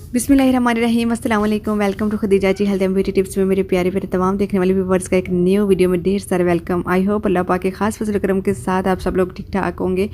बिस्मिल्लाहिर्रहमानिर्रहीम, अस्सलाम वालेकुम। Welcome to Khadija ji health and beauty tips में मेरे प्यारे प्यारे तमाम देखने वाले व्यूवर्स का एक न्यू वीडियो में ढेर सारा वेलकम। आई होप अल्लाह पाक के खास फजल करम के साथ आप सब लोग ठीक ठाक होंगे,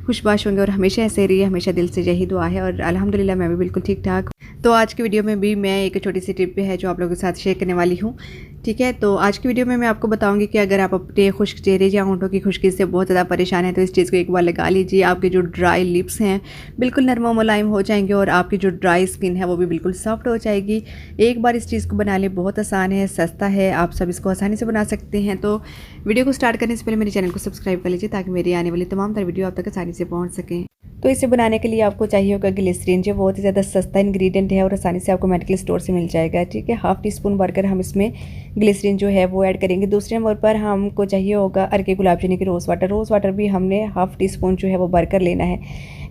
खुशबाश होंगे और हमेशा ऐसे रहिए। हमेशा दिल से यही दुआ है और अल्हम्दुलिल्लाह मैं भी बिल्कुल ठीक ठाक। तो आज की वीडियो में भी मैं एक छोटी सी टिप है जो आप लोगों के साथ शेयर करने वाली हूँ। ठीक है, तो आज की वीडियो में मैं आपको बताऊंगी कि अगर आप अपने खुश्क चेहरे या होंठों की खुश्की से बहुत ज़्यादा परेशान हैं तो इस चीज़ को एक बार लगा लीजिए। आपके जो ड्राई लिप्स हैं बिल्कुल नरम और मुलायम हो जाएंगे और आपकी जो ड्राई स्किन है वो भी बिल्कुल सॉफ्ट हो जाएगी। एक बार इस चीज़ को बना लें, बहुत आसान है, सस्ता है, आप सब इसको आसानी से बना सकते हैं। तो वीडियो को स्टार्ट करने से पहले मेरे चैनल को सब्सक्राइब कर लीजिए ताकि मेरी आने वाली तमाम तरह वीडियो आप तक आसानी से पहुँच सकें। तो इसे बनाने के लिए आपको चाहिए होगा ग्लिसरीन, जो बहुत ही ज़्यादा सस्ता इंग्रेडिएंट है और आसानी से आपको मेडिकल स्टोर से मिल जाएगा। ठीक है, हाफ टी स्पून भरकर हम इसमें ग्लिसरीन जो है वो ऐड करेंगे। दूसरे नंबर पर हमको चाहिए होगा अर्के गुलाब यानी कि रोज़ वाटर भी हमने हाफ टी स्पून जो है वो भरकर लेना है,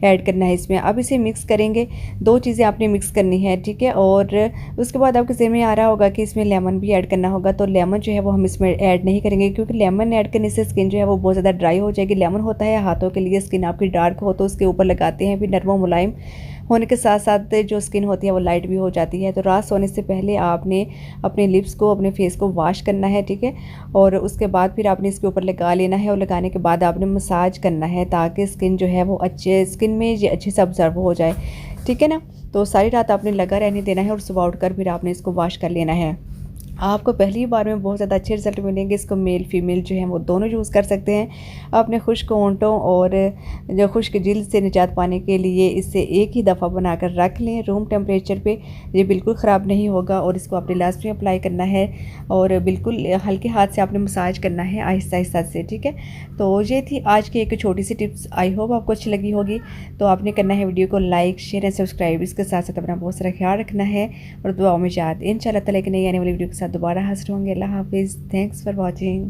ऐड करना है इसमें। अब इसे मिक्स करेंगे, दो चीज़ें आपने मिक्स करनी है। ठीक है, और उसके बाद आपके ज़हन में आ रहा होगा कि इसमें लेमन भी ऐड करना होगा, तो लेमन जो है वो हम इसमें ऐड नहीं करेंगे क्योंकि लेमन ऐड करने से स्किन जो है वो बहुत ज़्यादा ड्राई हो जाएगी। लेमन होता है हाथों के लिए, स्किन आपकी डार्क हो तो उसके ऊपर लगाते हैं, भी नरम मुलायम होने के साथ साथ जो स्किन होती है वो लाइट भी हो जाती है। तो रात सोने से पहले आपने अपने लिप्स को, अपने फेस को वॉश करना है। ठीक है, और उसके बाद फिर आपने इसके ऊपर लगा लेना है और लगाने के बाद आपने मसाज करना है ताकि स्किन जो है वो अच्छे स्किन में ये अच्छे से ऑब्जर्व हो जाए। ठीक है ना, तो सारी रात आपने लगा रहने देना है और सुबह उठकर फिर आपने इसको वॉश कर लेना है। आपको पहली बार में बहुत ज़्यादा अच्छे रिजल्ट मिलेंगे। इसको मेल फीमेल जो है वो दोनों यूज़ कर सकते हैं। अपने खुश्क होंठों और जो खुश्क जिल्द से निजात पाने के लिए इसे एक ही दफ़ा बनाकर रख लें रूम टेम्परेचर पे, ये बिल्कुल ख़राब नहीं होगा। और इसको आपने लास्ट में अप्लाई करना है और बिल्कुल हल्के हाथ से आपने मसाज करना है, आहिस्ता आहिस्ता से। ठीक है, तो ये थी आज की एक छोटी सी टिप्स। आई होप आपको अच्छी लगी होगी। तो आपने करना है वीडियो को लाइक शेयर एंड सब्सक्राइब, इसके साथ साथ अपना बहुत सारा ख्याल रखना है और दुआओं में याद। इंशाल्लाह ताला एक नई आने वाली वीडियो के साथ दोबारा हाजिर होंगे। अल्लाह हाफिज़, थैंक्स फॉर वॉचिंग।